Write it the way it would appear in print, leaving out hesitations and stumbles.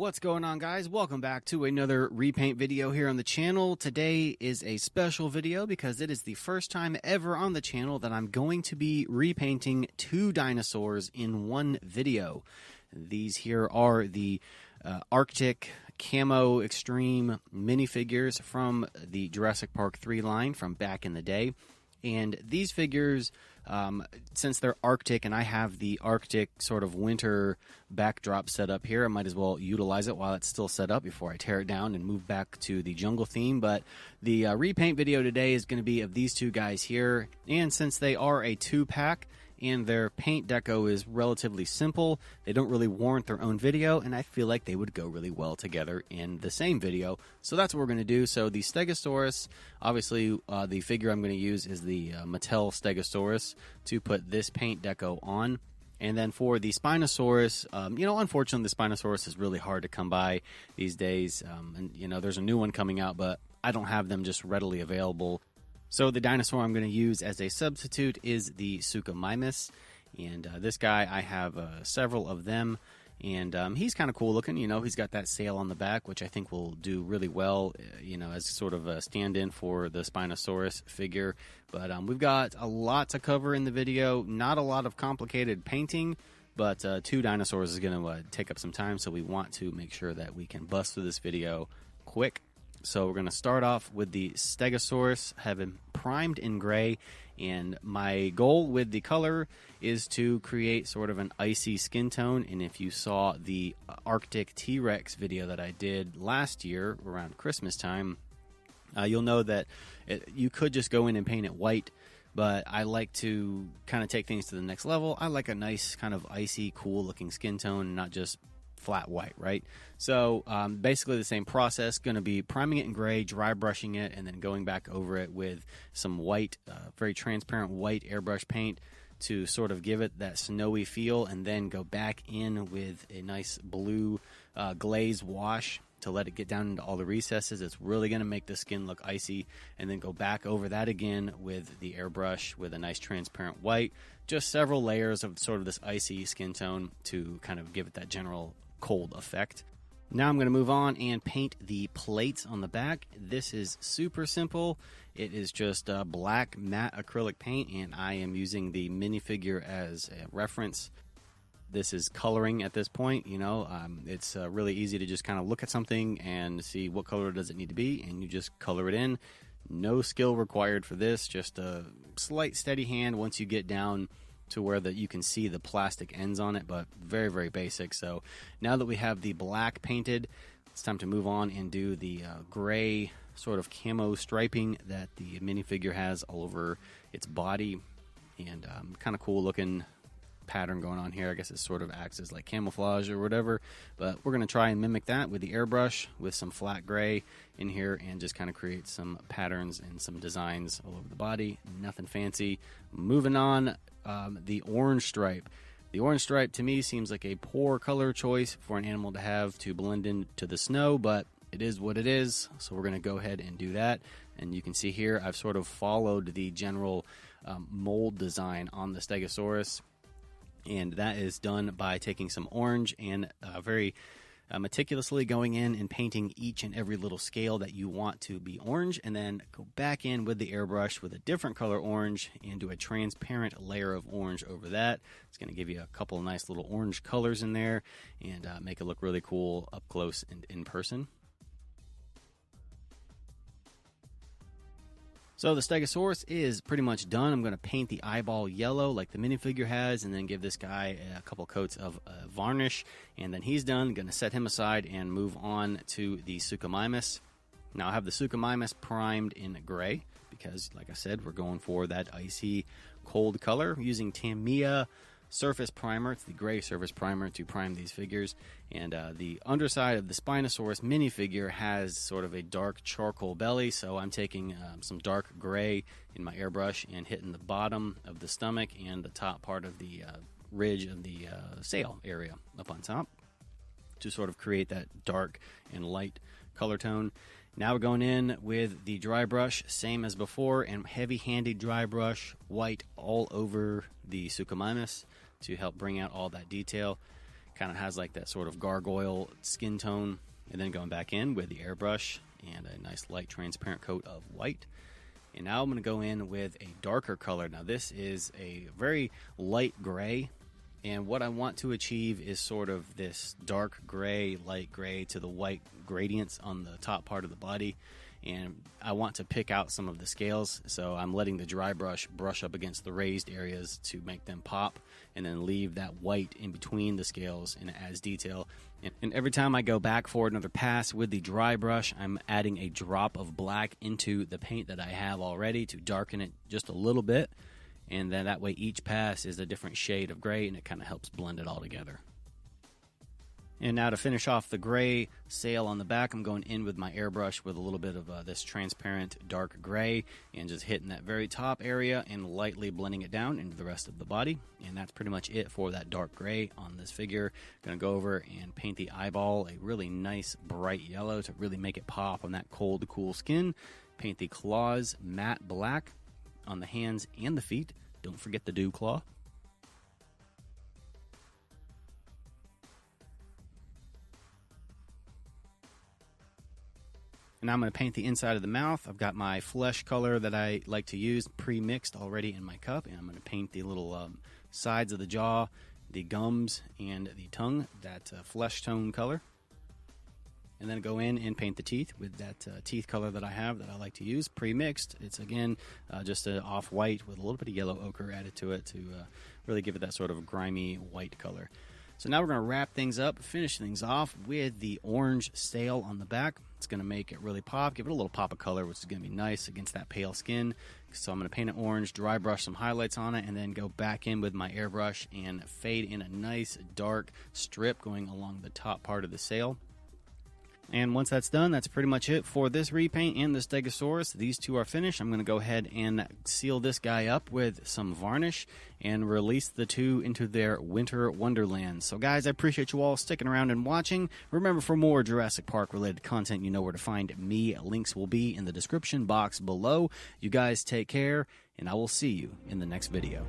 What's going on, guys? Welcome back to another repaint video here on the channel. Today is a special video because it is the first time ever on the channel that I'm going to be repainting two dinosaurs in one video. These here are the Arctic Camo Xtreme minifigures from the Jurassic Park 3 line from back in the day. And these figures, since they're Arctic and I have the Arctic sort of winter backdrop set up here, I might as well utilize it while it's still set up before I tear it down and move back to the jungle theme. But the repaint video today is going to be of these two guys here. And since they are a two-pack and their paint deco is relatively simple, they don't really warrant their own video, and I feel like they would go really well together in the same video. So that's what we're going to do. So the Stegosaurus, obviously the figure I'm going to use is the Mattel Stegosaurus to put this paint deco on. And then for the Spinosaurus, unfortunately the Spinosaurus is really hard to come by these days. And there's a new one coming out, but I don't have them just readily available. So the dinosaur I'm going to use as a substitute is the Sukamimus, and this guy, I have several of them, and he's kind of cool looking. He's got that sail on the back, which I think will do really well, as sort of a stand-in for the Spinosaurus figure. But we've got a lot to cover in the video, not a lot of complicated painting, but two dinosaurs is going to take up some time, so we want to make sure that we can bust through this video quick. So we're going to start off with the Stegosaurus, have him primed in gray, and my goal with the color is to create sort of an icy skin tone. And if you saw the Arctic T-Rex video that I did last year around Christmas time, you'll know that you could just go in and paint it white, but I like to kind of take things to the next level. I like a nice kind of icy, cool looking skin tone, not just flat white, right? So basically the same process, going to be priming it in gray, dry brushing it, and then going back over it with some white, very transparent white airbrush paint to sort of give it that snowy feel, and then go back in with a nice blue glaze wash to let it get down into all the recesses. It's really going to make the skin look icy, and then go back over that again with the airbrush with a nice transparent white. Just several layers of sort of this icy skin tone to kind of give it that general cold effect. Now I'm going to move on and paint the plates on the back. This is super simple. It is just black matte acrylic paint, and I am using the minifigure as a reference. This is coloring at this point. It's really easy to just kind of look at something and see what color does it need to be, and you just color it in. No skill required for this, just a slight steady hand once you get down to where you can see the plastic ends on it, but very, very basic. So now that we have the black painted, it's time to move on and do the gray sort of camo striping that the minifigure has all over its body, and kind of cool looking pattern going on here. I guess it sort of acts as like camouflage or whatever, but we're going to try and mimic that with the airbrush with some flat gray in here and just kind of create some patterns and some designs all over the body. Nothing fancy. Moving on, the orange stripe. The orange stripe to me seems like a poor color choice for an animal to have to blend into the snow, but it is what it is, so we're going to go ahead and do that. And you can see here I've sort of followed the general mold design on the Stegosaurus, and that is done by taking some orange and very meticulously going in and painting each and every little scale that you want to be orange, and then go back in with the airbrush with a different color orange and do a transparent layer of orange over that. It's going to give you a couple of nice little orange colors in there and make it look really cool up close and in person. So the Stegosaurus is pretty much done. I'm going to paint the eyeball yellow like the minifigure has, and then give this guy a couple coats of varnish, and then he's done. I'm going to set him aside and move on to the Sukamimus. Now I have the Sukamimus primed in gray because, like I said, we're going for that icy cold color using Tamiya surface primer. It's the gray surface primer to prime these figures, and the underside of the Spinosaurus minifigure has sort of a dark charcoal belly, so I'm taking some dark gray in my airbrush and hitting the bottom of the stomach and the top part of the ridge of the sail area up on top to sort of create that dark and light color tone. Now we're going in with the dry brush, same as before, and heavy-handed dry brush, white all over the Sukamimus to help bring out all that detail. Kind of has like that sort of gargoyle skin tone. And then going back in with the airbrush and a nice light transparent coat of white. And now I'm going to go in with a darker color. Now this is a very light gray. And what I want to achieve is sort of this dark gray, light gray to the white gradients on the top part of the body. And I want to pick out some of the scales, so I'm letting the dry brush up against the raised areas to make them pop, and then leave that white in between the scales, and it adds detail. And every time I go back for another pass with the dry brush, I'm adding a drop of black into the paint that I have already to darken it just a little bit, and then that way each pass is a different shade of gray, and it kind of helps blend it all together. And now to finish off the gray sail on the back, I'm going in with my airbrush with a little bit of this transparent dark gray and just hitting that very top area and lightly blending it down into the rest of the body. And that's pretty much it for that dark gray on this figure. Going to go over and paint the eyeball a really nice bright yellow to really make it pop on that cold, cool skin. Paint the claws matte black on the hands and the feet. Don't forget the dew claw. And I'm going to paint the inside of the mouth. I've got my flesh color that I like to use pre-mixed already in my cup. And I'm going to paint the little sides of the jaw, the gums, and the tongue, that flesh tone color. And then go in and paint the teeth with that teeth color that I have that I like to use pre-mixed. It's, again, just an off-white with a little bit of yellow ochre added to it to really give it that sort of grimy white color. So now we're going to wrap things up, finish things off with the orange sail on the back. It's going to make it really pop, give it a little pop of color, which is going to be nice against that pale skin. So I'm going to paint it orange, dry brush some highlights on it, and then go back in with my airbrush and fade in a nice dark strip going along the top part of the sail. And once that's done, that's pretty much it for this repaint and the Stegosaurus. These two are finished. I'm going to go ahead and seal this guy up with some varnish and release the two into their winter wonderland. So guys, I appreciate you all sticking around and watching. Remember, for more Jurassic Park related content, you know where to find me. Links will be in the description box below. You guys take care, and I will see you in the next video.